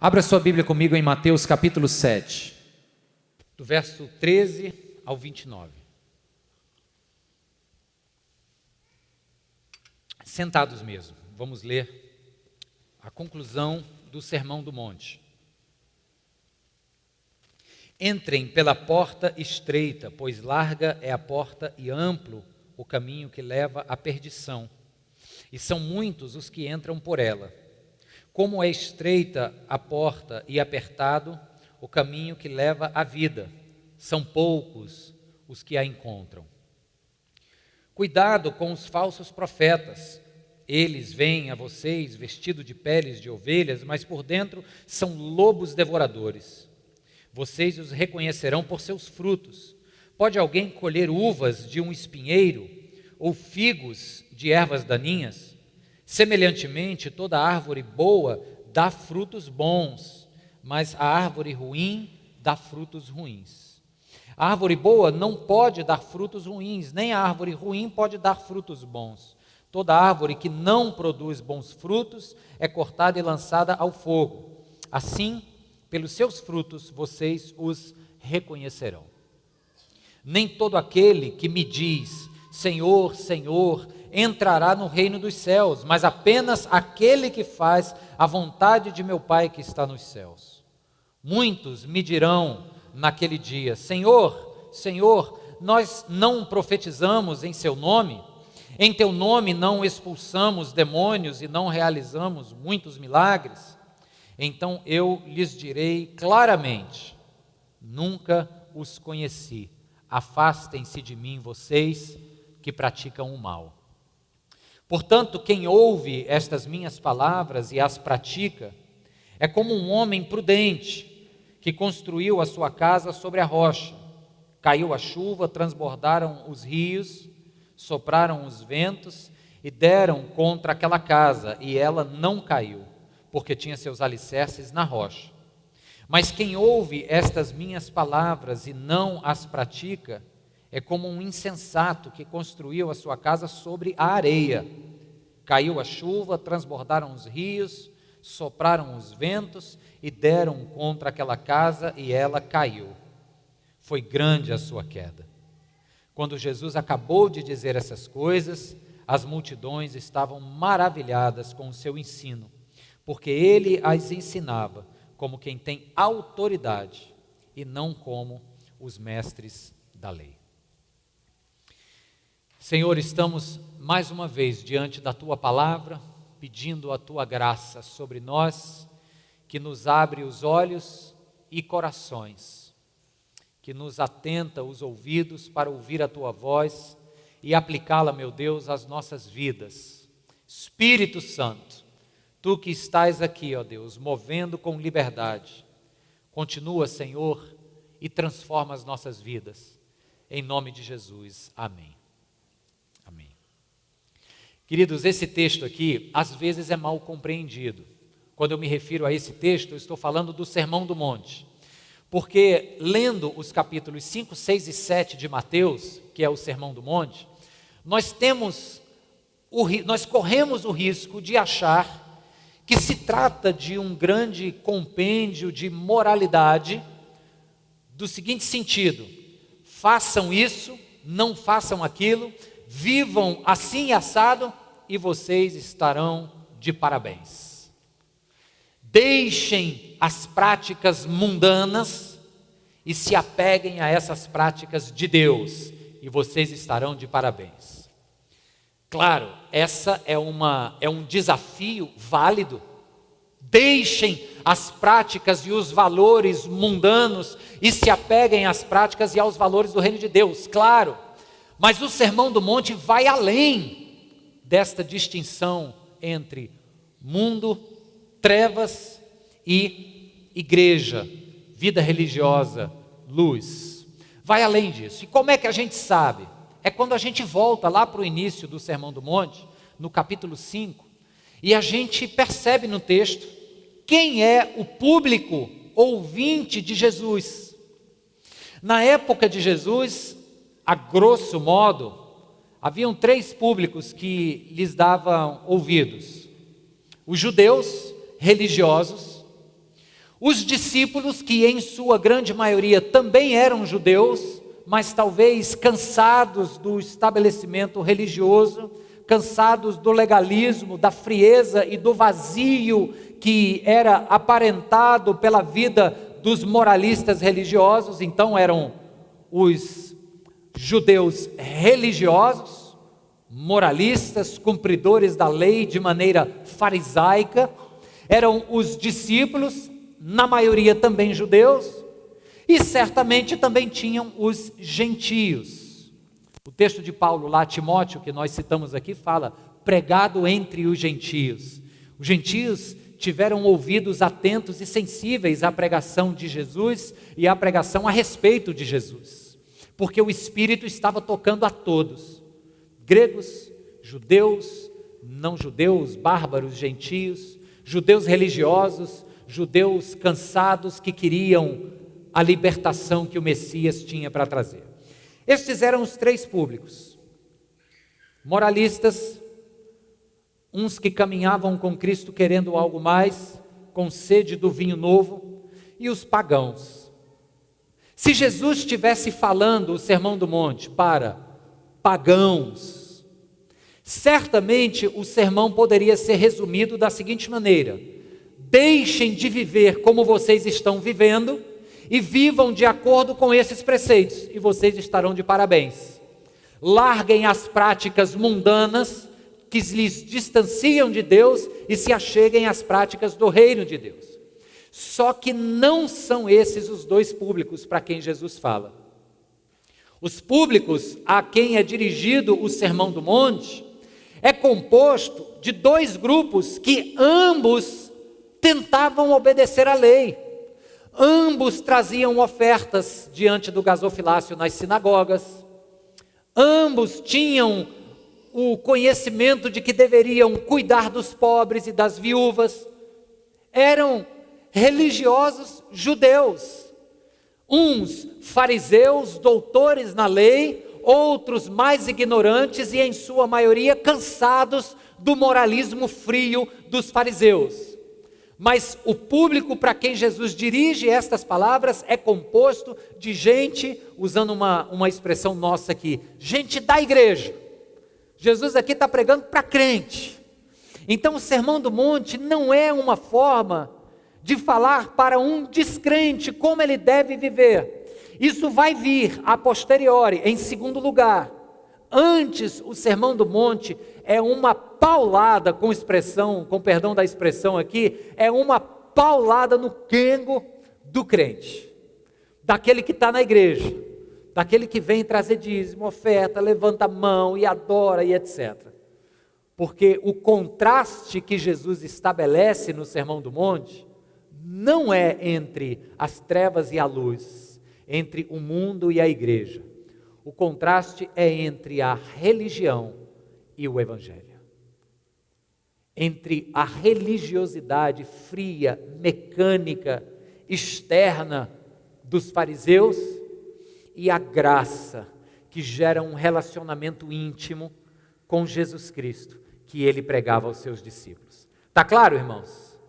Abra sua Bíblia comigo em Mateus capítulo 7. Do verso 13 ao 29. Sentados mesmo, vamos ler a conclusão do Sermão do Monte. Entrem pela porta estreita, pois larga é a porta e amplo o caminho que leva à perdição, e são muitos os que entram por ela. Como é estreita a porta e apertado o caminho que leva à vida, são poucos os que a encontram. Cuidado com os falsos profetas. Eles vêm a vocês vestidos de peles de ovelhas, mas por dentro são lobos devoradores. Vocês os reconhecerão por seus frutos. Pode alguém colher uvas de um espinheiro ou figos de ervas daninhas? Semelhantemente, toda árvore boa dá frutos bons, mas a árvore ruim dá frutos ruins. A árvore boa não pode dar frutos ruins, nem a árvore ruim pode dar frutos bons. Toda árvore que não produz bons frutos é cortada e lançada ao fogo. Assim, pelos seus frutos vocês os reconhecerão. Nem todo aquele que me diz, Senhor, Senhor, entrará no reino dos céus, mas apenas aquele que faz a vontade de meu Pai que está nos céus. Muitos me dirão naquele dia, Senhor, Senhor, nós não profetizamos em seu nome? Em teu nome não expulsamos demônios e não realizamos muitos milagres? Então eu lhes direi claramente, nunca os conheci. Afastem-se de mim, vocês que praticam o mal. Portanto, quem ouve estas minhas palavras e as pratica, é como um homem prudente, que construiu a sua casa sobre a rocha. Caiu a chuva, transbordaram os rios, sopraram os ventos e deram contra aquela casa, e ela não caiu, porque tinha seus alicerces na rocha. Mas quem ouve estas minhas palavras e não as pratica, é como um insensato que construiu a sua casa sobre a areia. Caiu a chuva, transbordaram os rios, sopraram os ventos e deram contra aquela casa e ela caiu. Foi grande a sua queda. Quando Jesus acabou de dizer essas coisas, as multidões estavam maravilhadas com o seu ensino, porque ele as ensinava como quem tem autoridade e não como os mestres da lei. Senhor, estamos mais uma vez diante da Tua palavra, pedindo a Tua graça sobre nós, que nos abre os olhos e corações, que nos atenta os ouvidos para ouvir a Tua voz e aplicá-la, meu Deus, às nossas vidas. Espírito Santo, Tu que estás aqui, ó Deus, movendo com liberdade, continua, Senhor, e transforma as nossas vidas. Em nome de Jesus, amém. Amém. Queridos, esse texto aqui, às vezes é mal compreendido. Quando eu me refiro a esse texto, eu estou falando do Sermão do Monte. Porque lendo os capítulos 5, 6 e 7 de Mateus, que é o Sermão do Monte, nós corremos o risco de achar que se trata de um grande compêndio de moralidade, do seguinte sentido: façam isso, não façam aquilo, vivam assim assado e vocês estarão de parabéns. Deixem as práticas mundanas e se apeguem a essas práticas de Deus e vocês estarão de parabéns. Claro, essa é um desafio válido. Deixem as práticas e os valores mundanos e se apeguem às práticas e aos valores do reino de Deus, claro. Mas o Sermão do Monte vai além desta distinção entre mundo, trevas e igreja, vida religiosa, luz. Vai além disso. E como é que a gente sabe? É quando a gente volta lá para o início do Sermão do Monte, no capítulo 5, e a gente percebe no texto quem é o público ouvinte de Jesus. Na época de Jesus, a grosso modo, haviam 3 públicos que lhes davam ouvidos: os judeus religiosos, Os discípulos, que em sua grande maioria também eram judeus, mas talvez cansados do estabelecimento religioso, cansados do legalismo, da frieza e do vazio que era aparentado pela vida dos moralistas religiosos. Então eram os judeus religiosos, moralistas, cumpridores da lei de maneira farisaica. Eram os discípulos, na maioria também judeus, e certamente também tinham os gentios. O texto de Paulo lá, Timóteo, que nós citamos aqui, fala, pregado entre os gentios. Os gentios tiveram ouvidos atentos e sensíveis à pregação de Jesus e à pregação a respeito de Jesus, porque o Espírito estava tocando a todos, gregos, judeus, não judeus, bárbaros, gentios, judeus religiosos, judeus cansados que queriam a libertação que o Messias tinha para trazer. Estes eram os três públicos: moralistas, uns que caminhavam com Cristo querendo algo mais, com sede do vinho novo, e os pagãos. Se Jesus estivesse falando o Sermão do Monte para pagãos, certamente o sermão poderia ser resumido da seguinte maneira: deixem de viver como vocês estão vivendo e vivam de acordo com esses preceitos, e vocês estarão de parabéns. Larguem as práticas mundanas que lhes distanciam de Deus e se acheguem às práticas do reino de Deus. Só que não são esses os dois públicos para quem Jesus fala. Os públicos a quem é dirigido o Sermão do Monte é composto de dois grupos que ambos tentavam obedecer à lei. Ambos traziam ofertas diante do gasofilácio nas sinagogas. Ambos tinham o conhecimento de que deveriam cuidar dos pobres e das viúvas. Eram religiosos judeus. Uns fariseus, doutores na lei, outros mais ignorantes e em sua maioria cansados do moralismo frio dos fariseus. Mas o público para quem Jesus dirige estas palavras é composto de gente, usando uma expressão nossa aqui, gente da igreja. Jesus aqui está pregando para crente. Então o Sermão do Monte não é uma forma de falar para um descrente como ele deve viver. Isso vai vir a posteriori, em segundo lugar. Antes, o Sermão do Monte é uma paulada, com perdão da expressão aqui, é uma paulada no quengo do crente, daquele que está na igreja, daquele que vem trazer dízimo, oferta, levanta a mão e adora e etc. Porque o contraste que Jesus estabelece no Sermão do Monte não é entre as trevas e a luz, entre o mundo e a igreja. O contraste é entre a religião e o evangelho. Entre a religiosidade fria, mecânica, externa dos fariseus e a graça que gera um relacionamento íntimo com Jesus Cristo, que ele pregava aos seus discípulos. Está claro, irmãos?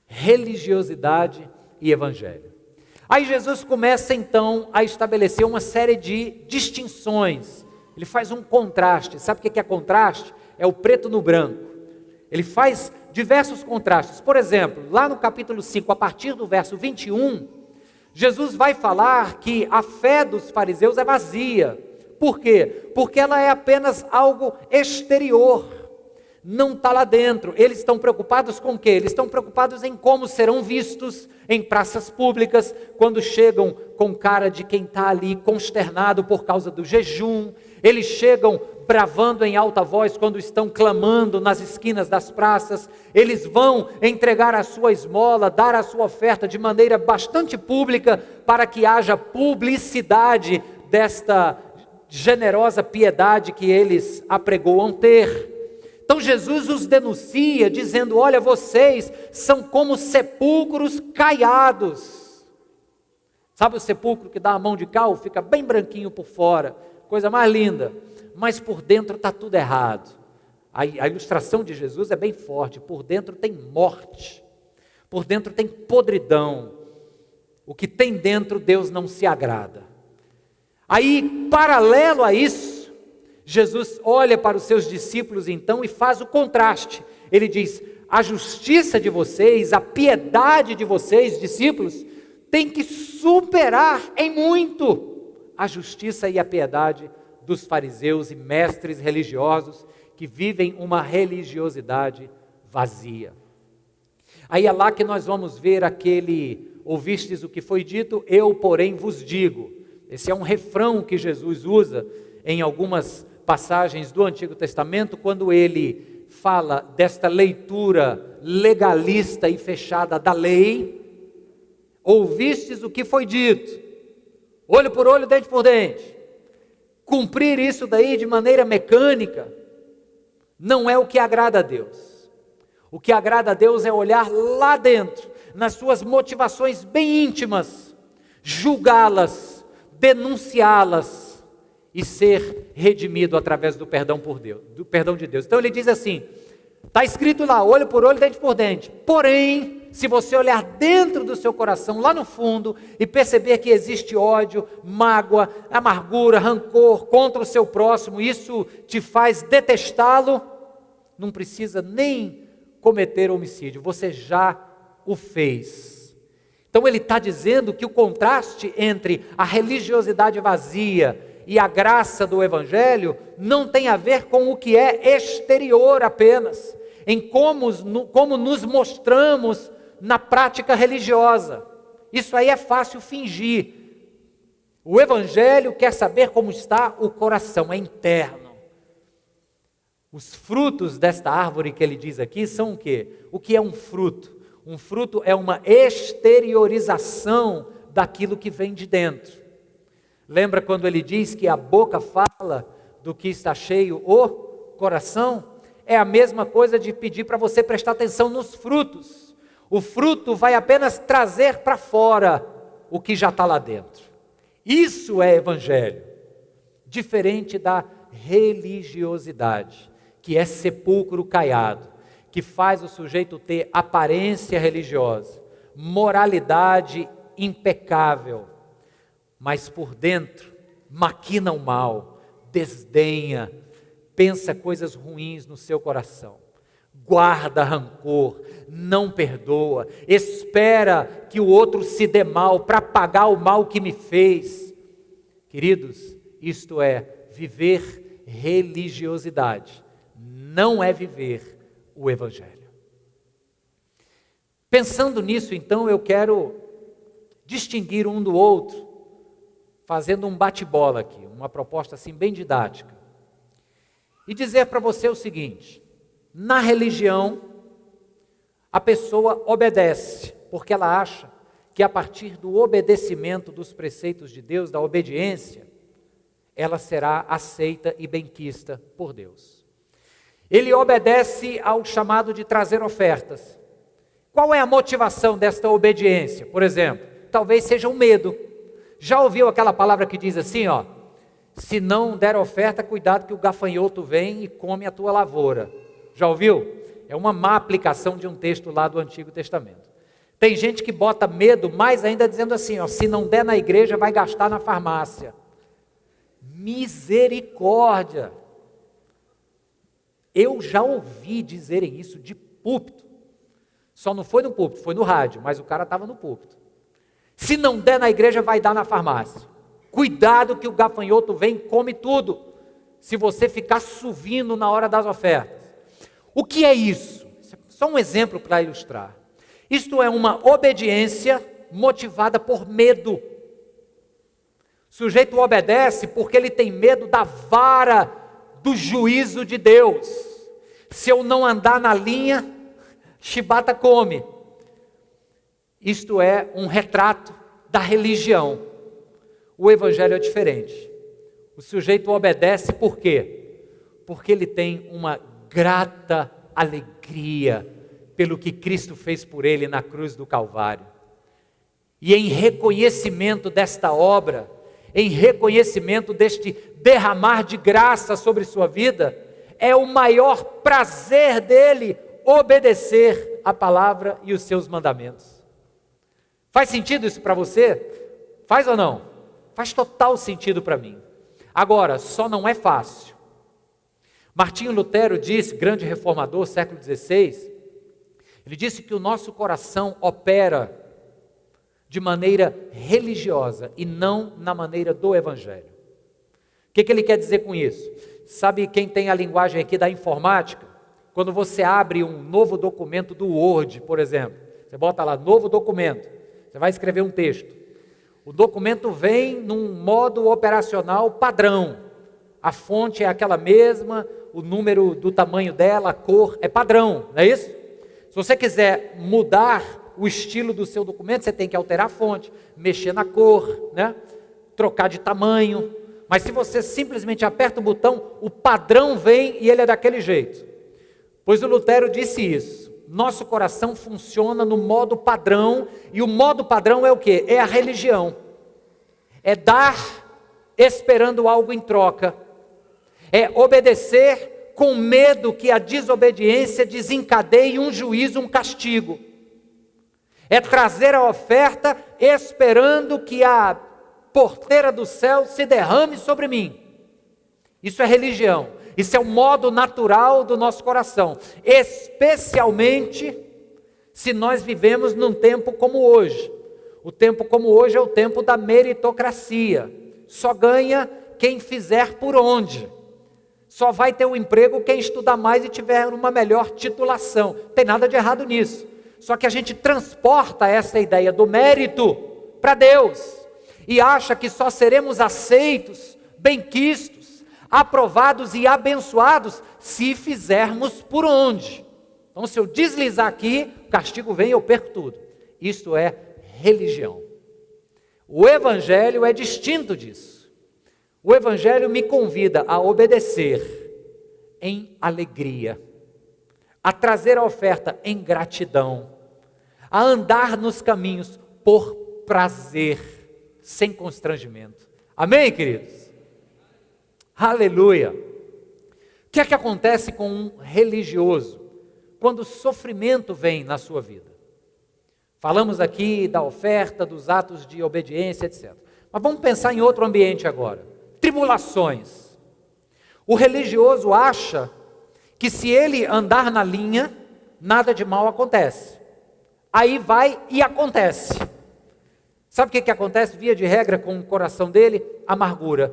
Religiosidade e evangelho. Aí Jesus começa então a estabelecer uma série de distinções. Ele faz um contraste. Sabe o que é contraste? É o preto no branco. Ele faz diversos contrastes. Por exemplo, lá no capítulo 5, a partir do verso 21, Jesus vai falar que a fé dos fariseus é vazia. Por quê? Porque ela é apenas algo exterior. Não está lá dentro. Eles estão preocupados com o quê? Eles estão preocupados em como serão vistos em praças públicas, quando chegam com cara de quem está ali consternado por causa do jejum. Eles chegam bravando em alta voz quando estão clamando nas esquinas das praças. Eles vão entregar a sua esmola, dar a sua oferta de maneira bastante pública, para que haja publicidade desta generosa piedade que eles apregoam ter. Então Jesus os denuncia dizendo: olha, vocês são como sepulcros caiados. Sabe o sepulcro que dá a mão de cal? Fica bem branquinho por fora, coisa mais linda, mas por dentro está tudo errado. A ilustração de Jesus é bem forte. Por dentro tem morte, Por dentro tem podridão. O que tem dentro, Deus não se agrada. Aí, paralelo a isso, Jesus olha para os seus discípulos então e faz o contraste. Ele diz: a justiça de vocês, a piedade de vocês, discípulos, tem que superar em muito a justiça e a piedade dos fariseus e mestres religiosos que vivem uma religiosidade vazia. Aí é lá que nós vamos ver aquele: ouvistes o que foi dito, eu porém vos digo. Esse é um refrão que Jesus usa em algumas passagens do Antigo Testamento, quando ele fala desta leitura legalista e fechada da lei. Ouvistes o que foi dito, olho por olho, dente por dente. Cumprir isso daí de maneira mecânica não é o que agrada a Deus. O que agrada a Deus é olhar lá dentro, nas suas motivações bem íntimas, julgá-las, denunciá-las e ser redimido através do perdão por Deus, do perdão de Deus. Então ele diz assim: está escrito lá, olho por olho, dente por dente. Porém, se você olhar dentro do seu coração, lá no fundo, e perceber que existe ódio, mágoa, amargura, rancor contra o seu próximo, isso te faz detestá-lo, não precisa nem cometer homicídio, você já o fez. Então ele está dizendo que o contraste entre a religiosidade vazia e a graça do Evangelho não tem a ver com o que é exterior apenas, em como nos mostramos na prática religiosa. Isso aí é fácil fingir. O Evangelho quer saber como está o coração, é interno. Os frutos desta árvore que ele diz aqui são o quê? O que é um fruto? Um fruto é uma exteriorização daquilo que vem de dentro. Lembra quando ele diz que a boca fala do que está cheio o coração? É a mesma coisa de pedir para você prestar atenção nos frutos. O fruto vai apenas trazer para fora o que já está lá dentro. Isso é evangelho. Diferente da religiosidade, que é sepulcro caiado, que faz o sujeito ter aparência religiosa, moralidade impecável, mas por dentro maquina o mal, desdenha, pensa coisas ruins no seu coração, guarda rancor, não perdoa, espera que o outro se dê mal para pagar o mal que me fez. Queridos, isto é viver religiosidade, não é viver o Evangelho. Pensando nisso, então, eu quero distinguir um do outro, fazendo um bate-bola aqui, uma proposta assim bem didática, e dizer para você o seguinte: na religião, a pessoa obedece, porque ela acha que a partir do obedecimento dos preceitos de Deus, da obediência, ela será aceita e benquista por Deus. Ele obedece ao chamado de trazer ofertas. Qual é a motivação desta obediência? Por exemplo, talvez seja o medo. Já ouviu aquela palavra que diz assim, ó: se não der oferta, cuidado que o gafanhoto vem e come a tua lavoura. Já ouviu? É uma má aplicação de um texto lá do Antigo Testamento. Tem gente que bota medo mais ainda dizendo assim, ó: se não der na igreja, vai gastar na farmácia. Misericórdia! Eu já ouvi dizerem isso de púlpito. Só não foi no púlpito, foi no rádio, mas o cara estava no púlpito. Se não der na igreja, vai dar na farmácia. Cuidado que o gafanhoto vem e come tudo, se você ficar suvindo na hora das ofertas. O que é isso? Só um exemplo para ilustrar. Isto é uma obediência motivada por medo. O sujeito obedece porque ele tem medo da vara do juízo de Deus. Se eu não andar na linha, chibata come. Isto é um retrato da religião. O Evangelho é diferente. O sujeito obedece por quê? Porque ele tem uma grata alegria pelo que Cristo fez por ele na cruz do Calvário. E em reconhecimento desta obra, em reconhecimento deste derramar de graça sobre sua vida, é o maior prazer dele obedecer a palavra e os seus mandamentos. Faz sentido isso para você? Faz ou não? Faz total sentido para mim. Agora, só não é fácil. Martinho Lutero disse, grande reformador, século XVI, ele disse que o nosso coração opera de maneira religiosa e não na maneira do Evangelho. O que ele quer dizer com isso? Sabe quem tem a linguagem aqui da informática? Quando você abre um novo documento do Word, por exemplo, você bota lá, novo documento, você vai escrever um texto. O documento vem num modo operacional padrão. A fonte é aquela mesma, o número do tamanho dela, a cor, é padrão, não é isso? Se você quiser mudar o estilo do seu documento, você tem que alterar a fonte, mexer na cor, né? Trocar de tamanho. Mas se você simplesmente aperta o botão, o padrão vem e ele é daquele jeito. Pois o Lutero disse isso. Nosso coração funciona no modo padrão, e o modo padrão é o quê? É a religião. É dar esperando algo em troca. É obedecer com medo que a desobediência desencadeie um juízo, um castigo. É trazer a oferta esperando que a porteira do céu se derrame sobre mim. Isso é religião. Isso é o modo natural do nosso coração. Especialmente se nós vivemos num tempo como hoje. O tempo como hoje é o tempo da meritocracia. Só ganha quem fizer por onde. Só vai ter um emprego quem estudar mais e tiver uma melhor titulação. Não tem nada de errado nisso. Só que a gente transporta essa ideia do mérito para Deus. E acha que só seremos aceitos, benquistos, aprovados e abençoados se fizermos por onde. Então, se eu deslizar aqui, o castigo vem e eu perco tudo. Isto é religião. O Evangelho é distinto disso. O Evangelho me convida a obedecer em alegria, a trazer a oferta em gratidão, a andar nos caminhos por prazer, sem constrangimento. Amém, queridos? Aleluia! O que é que acontece com um religioso quando o sofrimento vem na sua vida? Falamos aqui da oferta, dos atos de obediência, etc. Mas vamos pensar em outro ambiente agora. Tribulações. O religioso acha que se ele andar na linha, nada de mal acontece. Aí vai e acontece. Sabe o que acontece, via de regra, com o coração dele? Amargura.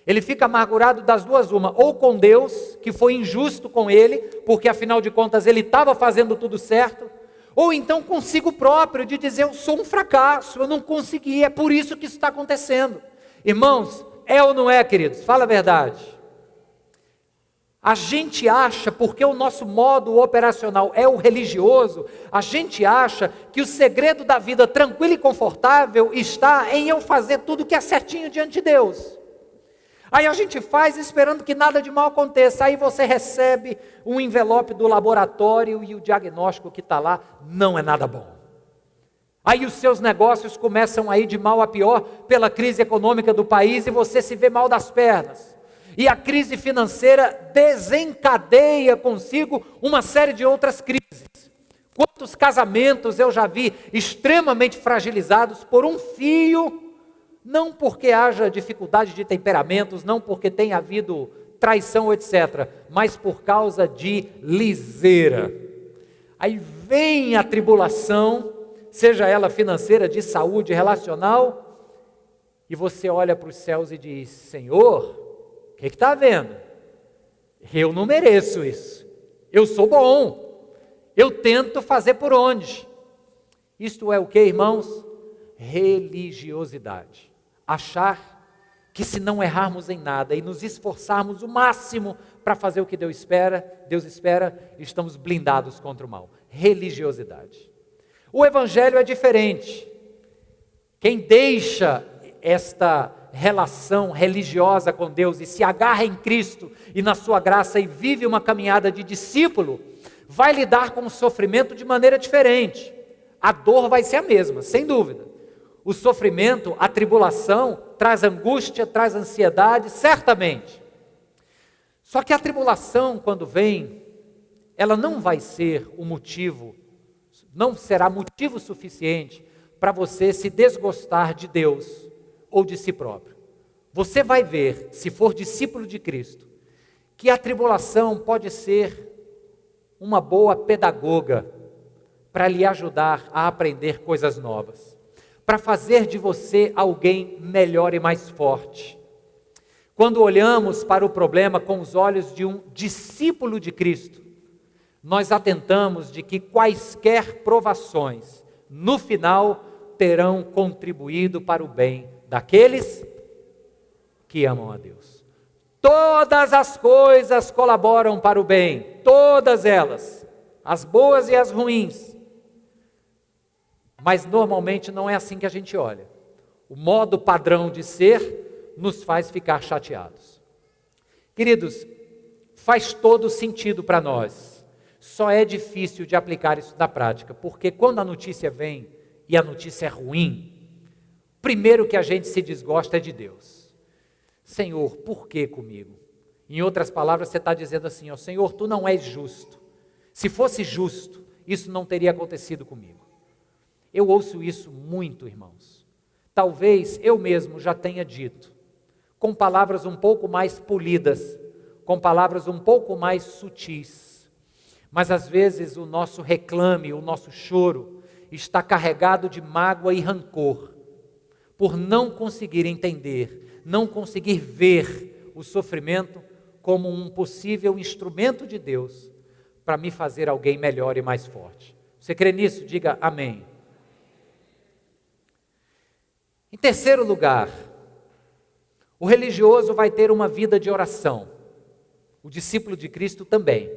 Ele fica amargurado das duas uma, ou com Deus, que foi injusto com ele, porque afinal de contas ele estava fazendo tudo certo, ou então consigo próprio, de dizer, eu sou um fracasso, eu não consegui, é por isso que isso está acontecendo. Irmãos, é ou não é, queridos? Fala a verdade. A gente acha, porque o nosso modo operacional é o religioso, a gente acha que o segredo da vida tranquila e confortável está em eu fazer tudo que é certinho diante de Deus. Aí a gente faz esperando que nada de mal aconteça, aí você recebe um envelope do laboratório e o diagnóstico que está lá não é nada bom. Aí os seus negócios começam a ir de mal a pior pela crise econômica do país e você se vê mal das pernas. E a crise financeira desencadeia consigo uma série de outras crises. Quantos casamentos eu já vi extremamente fragilizados por um fio, não porque haja dificuldade de temperamentos, não porque tenha havido traição, etc., mas por causa de liseira. Aí vem a tribulação, seja ela financeira, de saúde, relacional, e você olha para os céus e diz, Senhor, o que está havendo? Eu não mereço isso. Eu sou bom. Eu tento fazer por onde. Isto é o que, irmãos? Religiosidade. Achar que se não errarmos em nada e nos esforçarmos o máximo para fazer o que Deus espera, estamos blindados contra o mal. Religiosidade. O Evangelho é diferente. Quem deixa esta relação religiosa com Deus e se agarra em Cristo e na sua graça e vive uma caminhada de discípulo, vai lidar com o sofrimento de maneira diferente. A dor vai ser a mesma, sem dúvida. O sofrimento, a tribulação, traz angústia, traz ansiedade, certamente. Só que a tribulação, quando vem, ela não vai ser o motivo não será motivo suficiente para você se desgostar de Deus ou de si próprio. Você vai ver, se for discípulo de Cristo, que a tribulação pode ser uma boa pedagoga para lhe ajudar a aprender coisas novas, para fazer de você alguém melhor e mais forte. Quando olhamos para o problema com os olhos de um discípulo de Cristo, nós atentamos de que quaisquer provações, no final, terão contribuído para o bem daqueles que amam a Deus. Todas as coisas colaboram para o bem, todas elas, as boas e as ruins. Mas normalmente não é assim que a gente olha. O modo padrão de ser nos faz ficar chateados. Queridos, faz todo sentido para nós. Só é difícil de aplicar isso na prática, porque quando a notícia vem e a notícia é ruim, primeiro que a gente se desgosta é de Deus. Senhor, por que comigo? Em outras palavras, você está dizendo assim, ó, Senhor, tu não és justo. Se fosse justo, isso não teria acontecido comigo. Eu ouço isso muito, irmãos. Talvez eu mesmo já tenha dito, com palavras um pouco mais polidas, com palavras um pouco mais sutis. Mas às vezes o nosso reclame, o nosso choro, está carregado de mágoa e rancor, por não conseguir entender, não conseguir ver o sofrimento como um possível instrumento de Deus para me fazer alguém melhor e mais forte. Você crê nisso? Diga amém. Em terceiro lugar, o religioso vai ter uma vida de oração. O discípulo de Cristo também.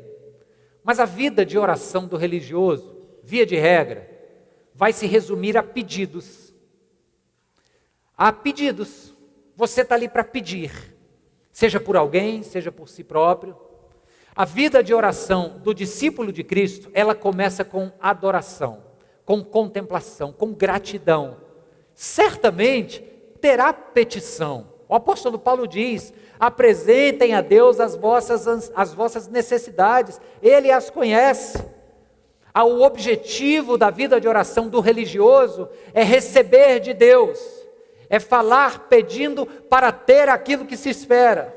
Mas a vida de oração do religioso, via de regra, vai se resumir a pedidos. A pedidos. Você está ali para pedir. Seja por alguém, seja por si próprio. A vida de oração do discípulo de Cristo, ela começa com adoração, com contemplação, com gratidão. Certamente terá petição. O apóstolo Paulo diz, apresentem a Deus as vossas necessidades, Ele as conhece. O objetivo da vida de oração do religioso é receber de Deus, é falar pedindo para ter aquilo que se espera.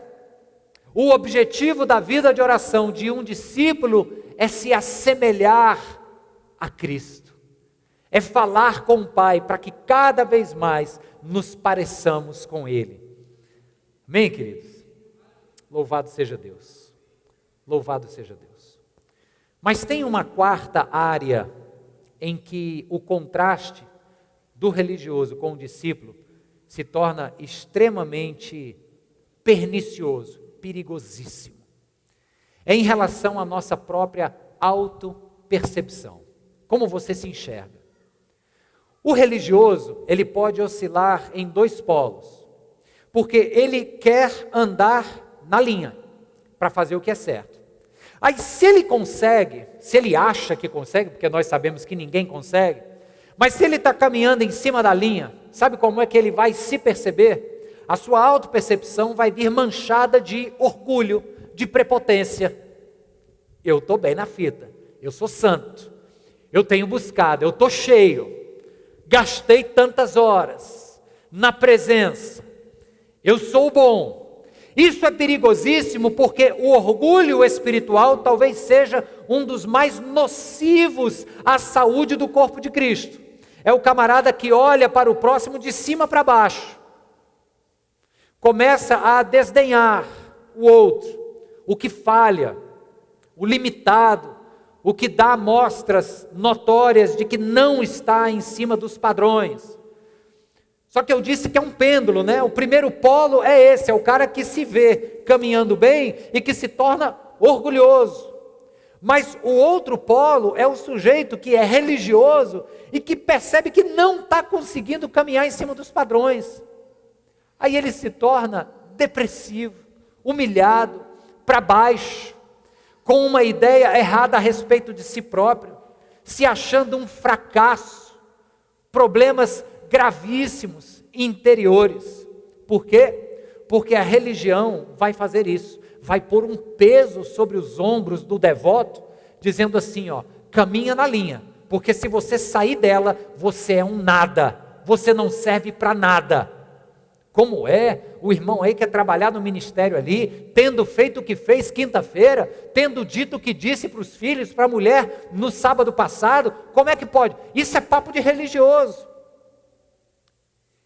O objetivo da vida de oração de um discípulo é se assemelhar a Cristo. É falar com o Pai para que cada vez mais nos pareçamos com Ele. Amém, queridos? Louvado seja Deus. Louvado seja Deus. Mas tem uma quarta área em que o contraste do religioso com o discípulo se torna extremamente pernicioso, perigosíssimo. É em relação à nossa própria autopercepção. Como você se enxerga? O religioso, ele pode oscilar em dois polos, porque ele quer andar na linha, para fazer o que é certo. Aí se ele consegue, se ele acha que consegue, porque nós sabemos que ninguém consegue, mas se ele está caminhando em cima da linha, sabe como é que ele vai se perceber? A sua autopercepção vai vir manchada de orgulho, de prepotência. Eu estou bem na fita, eu sou santo, eu tenho buscado, eu estou cheio, gastei tantas horas na presença, eu sou bom. Isso é perigosíssimo porque o orgulho espiritual talvez seja um dos mais nocivos à saúde do corpo de Cristo. É o camarada que olha para o próximo de cima para baixo, começa a desdenhar o outro, o que falha, o limitado, o que dá mostras notórias de que não está em cima dos padrões. Só que eu disse que é um pêndulo, né? O primeiro polo é esse, é o cara que se vê caminhando bem e que se torna orgulhoso. Mas o outro polo é o sujeito que é religioso e que percebe que não está conseguindo caminhar em cima dos padrões. Aí ele se torna depressivo, humilhado, para baixo, com uma ideia errada a respeito de si próprio, se achando um fracasso, problemas gravíssimos interiores. Por quê? Porque a religião vai fazer isso, vai pôr um peso sobre os ombros do devoto, dizendo assim, ó, caminha na linha, porque se você sair dela, você é um nada, você não serve para nada. Como é o irmão aí que quer trabalhar no ministério ali, tendo feito o que fez quinta-feira, tendo dito o que disse para os filhos, para a mulher no sábado passado, como é que pode? Isso é papo de religioso,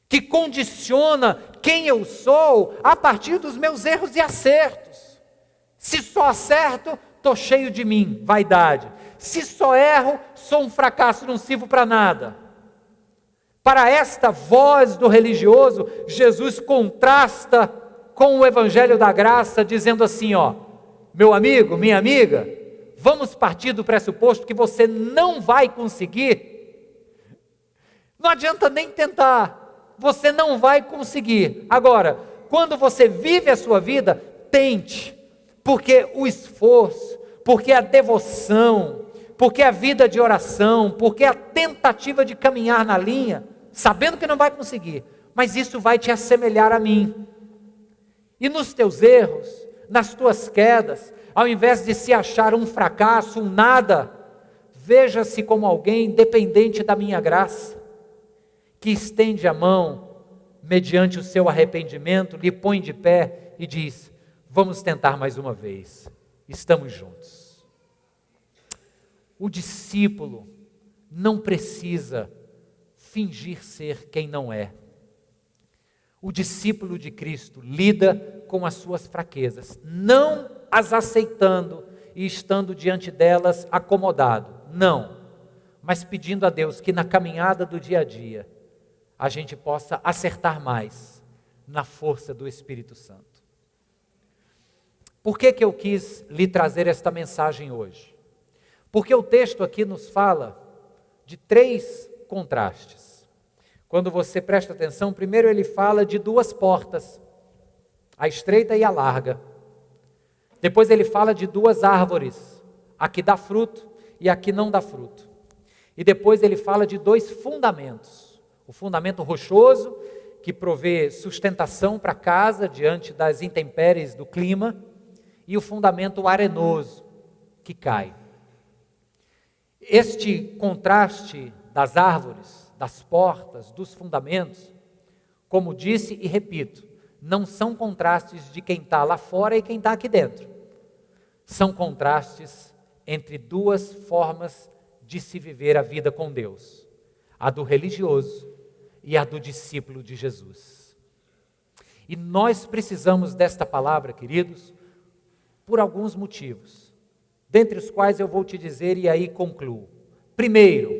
que condiciona quem eu sou a partir dos meus erros e acertos. Se só acerto, estou cheio de mim, vaidade. Se só erro, sou um fracasso, não sirvo para nada. Para esta voz do religioso, Jesus contrasta com o evangelho da graça, dizendo assim, ó, meu amigo, minha amiga, vamos partir do pressuposto que você não vai conseguir. Não adianta nem tentar, você não vai conseguir. Agora, quando você vive a sua vida, tente, porque o esforço, porque a devoção, porque a vida de oração, porque a tentativa de caminhar na linha, sabendo que não vai conseguir, mas isso vai te assemelhar a mim. E nos teus erros, nas tuas quedas, ao invés de se achar um fracasso, um nada, veja-se como alguém dependente da minha graça, que estende a mão, mediante o seu arrependimento, lhe põe de pé e diz, vamos tentar mais uma vez, estamos juntos. O discípulo não precisa fingir ser quem não é. O discípulo de Cristo lida com as suas fraquezas, não as aceitando e estando diante delas acomodado, não, mas pedindo a Deus que na caminhada do dia a dia, a gente possa acertar mais na força do Espírito Santo. Por que eu quis lhe trazer esta mensagem hoje? Porque o texto aqui nos fala de 3 contrastes. Quando você presta atenção, primeiro ele fala de 2 portas, a estreita e a larga. Depois ele fala de 2 árvores, a que dá fruto e a que não dá fruto. E depois ele fala de 2 fundamentos. O fundamento rochoso, que provê sustentação para a casa diante das intempéries do clima, e o fundamento arenoso, que cai. Este contraste das árvores, das portas, dos fundamentos, como disse e repito, não são contrastes de quem está lá fora e quem está aqui dentro. São contrastes entre 2 formas de se viver a vida com Deus. A do religioso e a do discípulo de Jesus. E nós precisamos desta palavra, queridos, por alguns motivos, dentre os quais eu vou te dizer e aí concluo. Primeiro,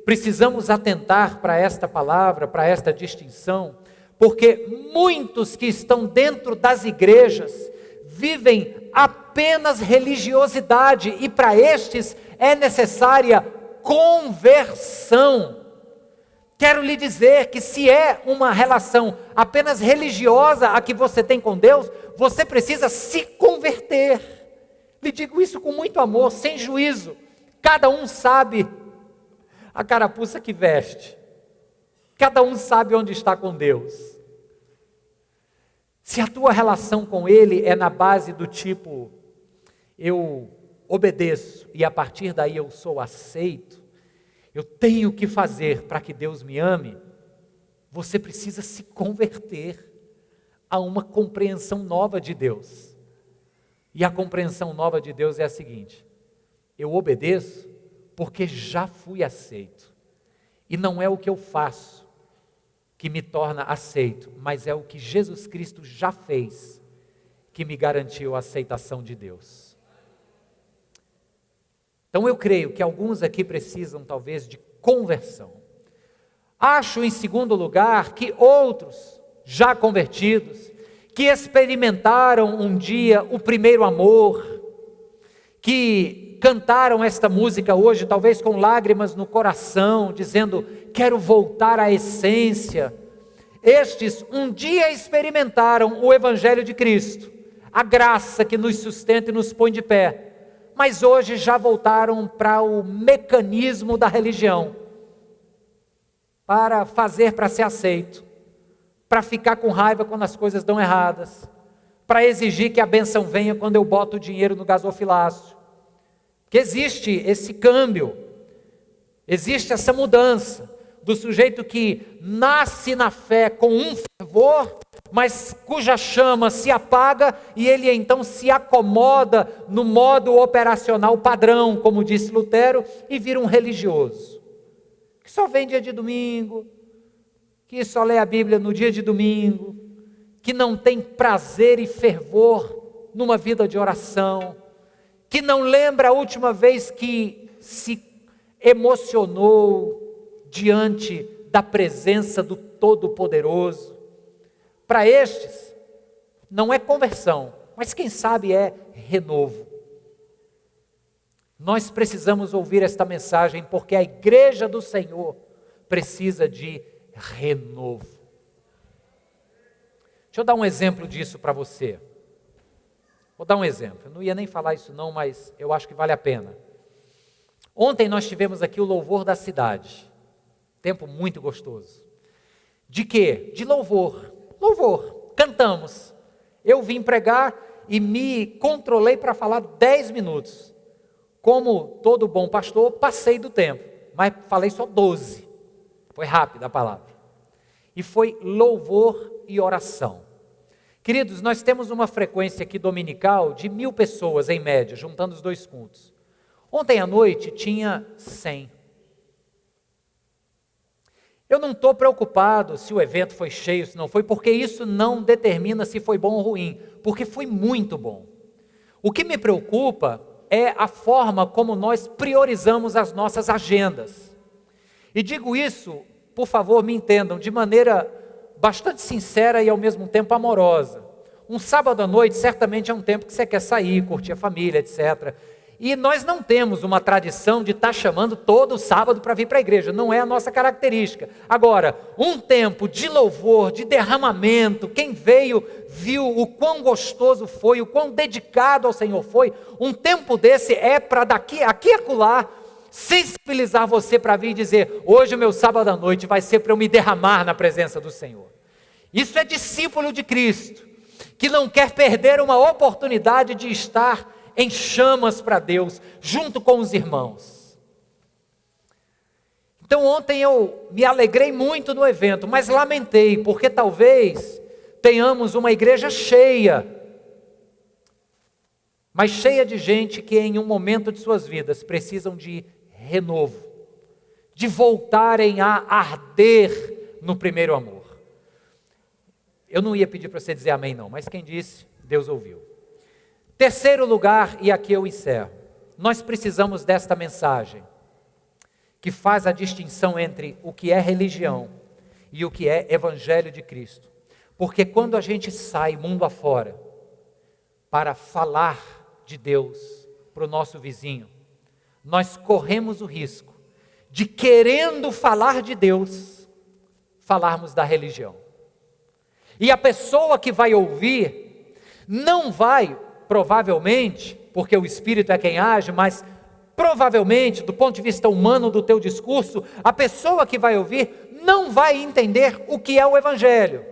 precisamos atentar para esta palavra, para esta distinção, porque muitos que estão dentro das igrejas vivem apenas religiosidade e para estes é necessária conversão. Quero lhe dizer que se é uma relação apenas religiosa a que você tem com Deus, você precisa se converter. Lhe digo isso com muito amor, sem juízo. Cada um sabe a carapuça que veste. Cada um sabe onde está com Deus. Se a tua relação com Ele é na base do tipo, eu obedeço e a partir daí eu sou aceito, eu tenho que fazer para que Deus me ame, você precisa se converter a uma compreensão nova de Deus. E a compreensão nova de Deus é a seguinte: eu obedeço porque já fui aceito. E não é o que eu faço que me torna aceito, mas é o que Jesus Cristo já fez que me garantiu a aceitação de Deus. Então eu creio que alguns aqui precisam talvez de conversão. Acho em segundo lugar que outros já convertidos, que experimentaram um dia o primeiro amor, que cantaram esta música hoje talvez com lágrimas no coração, dizendo, quero voltar à essência. Estes um dia experimentaram o Evangelho de Cristo, a graça que nos sustenta e nos põe de pé, mas hoje já voltaram para o mecanismo da religião, para fazer para ser aceito, para ficar com raiva quando as coisas dão erradas, para exigir que a bênção venha quando eu boto o dinheiro no gasofilácio. Que existe esse câmbio. Existe essa mudança do sujeito que nasce na fé com um fervor, mas cuja chama se apaga e ele então se acomoda no modo operacional padrão, como disse Lutero, e vira um religioso, que só vem dia de domingo, que só lê a Bíblia no dia de domingo, que não tem prazer e fervor numa vida de oração, que não lembra a última vez que se emocionou diante da presença do Todo-Poderoso. Para estes, não é conversão, mas quem sabe é renovo. Nós precisamos ouvir esta mensagem porque a igreja do Senhor precisa de renovo. Deixa eu dar um exemplo disso para você. Vou dar um exemplo. Eu não ia nem falar isso não, mas eu acho que vale a pena. Ontem nós tivemos aqui o louvor da cidade. Tempo muito gostoso. De quê? De louvor. Louvor. Cantamos. Eu vim pregar e me controlei para falar 10 minutos. Como todo bom pastor, passei do tempo. Mas falei só 12. Foi rápida a palavra. E foi louvor e oração. Queridos, nós temos uma frequência aqui dominical de 1.000 pessoas em média, juntando os dois cultos. Ontem à noite tinha 100. Eu não estou preocupado se o evento foi cheio, se não foi, porque isso não determina se foi bom ou ruim, porque foi muito bom. O que me preocupa é a forma como nós priorizamos as nossas agendas. E digo isso, por favor, me entendam, de maneira bastante sincera e ao mesmo tempo amorosa. Um sábado à noite certamente é um tempo que você quer sair, curtir a família, etc. E nós não temos uma tradição de estar chamando todo sábado para vir para a igreja, não é a nossa característica. Agora, um tempo de louvor, de derramamento, quem veio viu o quão gostoso foi, o quão dedicado ao Senhor foi. Um tempo desse é para aqui e acolá sensibilizar você para vir e dizer: hoje o meu sábado à noite vai ser para eu me derramar na presença do Senhor. Isso é discípulo de Cristo, que não quer perder uma oportunidade de estar em chamas para Deus, junto com os irmãos. Então ontem eu me alegrei muito no evento, mas lamentei, porque talvez tenhamos uma igreja cheia, mas cheia de gente que em um momento de suas vidas precisam de renovo, de voltarem a arder no primeiro amor. Eu não ia pedir para você dizer amém não, mas quem disse, Deus ouviu. Terceiro lugar, e aqui eu encerro, nós precisamos desta mensagem, que faz a distinção entre o que é religião e o que é evangelho de Cristo. Porque quando a gente sai mundo afora para falar de Deus para o nosso vizinho, nós corremos o risco de, querendo falar de Deus, falarmos da religião. E a pessoa que vai ouvir não vai, provavelmente, porque o Espírito é quem age, mas provavelmente, do ponto de vista humano do teu discurso, a pessoa que vai ouvir não vai entender o que é o Evangelho.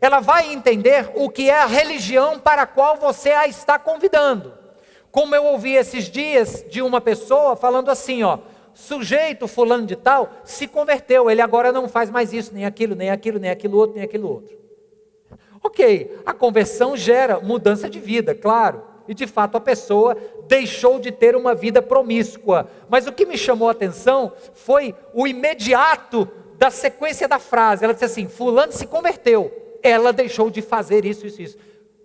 Ela vai entender o que é a religião para a qual você a está convidando. Como eu ouvi esses dias de uma pessoa falando assim, sujeito fulano de tal se converteu, ele agora não faz mais isso, nem aquilo, nem aquilo, nem aquilo outro, nem aquilo outro. Ok, a conversão gera mudança de vida, claro, e de fato a pessoa deixou de ter uma vida promíscua, mas o que me chamou a atenção foi o imediato da sequência da frase. Ela disse assim: fulano se converteu, ela deixou de fazer isso, isso, isso.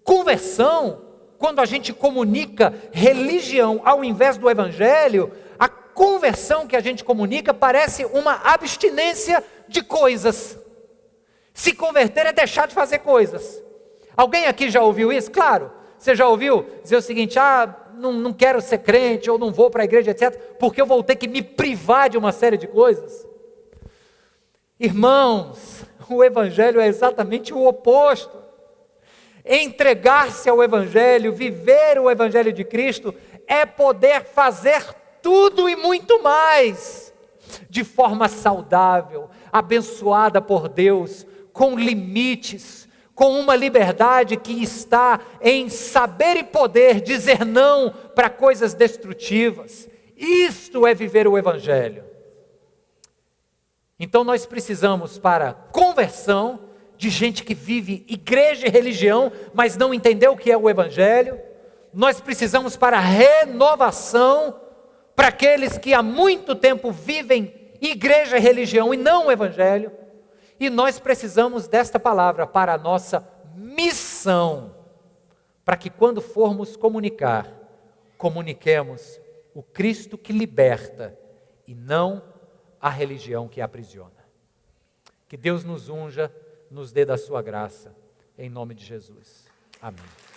Conversão, quando a gente comunica religião ao invés do evangelho, a conversão que a gente comunica parece uma abstinência de coisas. Se converter é deixar de fazer coisas. Alguém aqui já ouviu isso? Claro, você já ouviu dizer o seguinte: não quero ser crente, ou não vou para a igreja, etc., porque eu vou ter que me privar de uma série de coisas. Irmãos, o evangelho é exatamente o oposto. Entregar-se ao evangelho, viver o evangelho de Cristo, é poder fazer tudo e muito mais, de forma saudável, abençoada por Deus, com limites, com uma liberdade que está em saber e poder dizer não para coisas destrutivas. Isto é viver o evangelho. Então nós precisamos, para conversão, de gente que vive igreja e religião, mas não entendeu o que é o Evangelho. Nós precisamos para renovação, para aqueles que há muito tempo vivem igreja e religião e não o Evangelho. E nós precisamos desta palavra para a nossa missão, para que quando formos comunicar, comuniquemos o Cristo que liberta e não a religião que aprisiona. Que Deus nos unja, nos dê da sua graça, em nome de Jesus. Amém.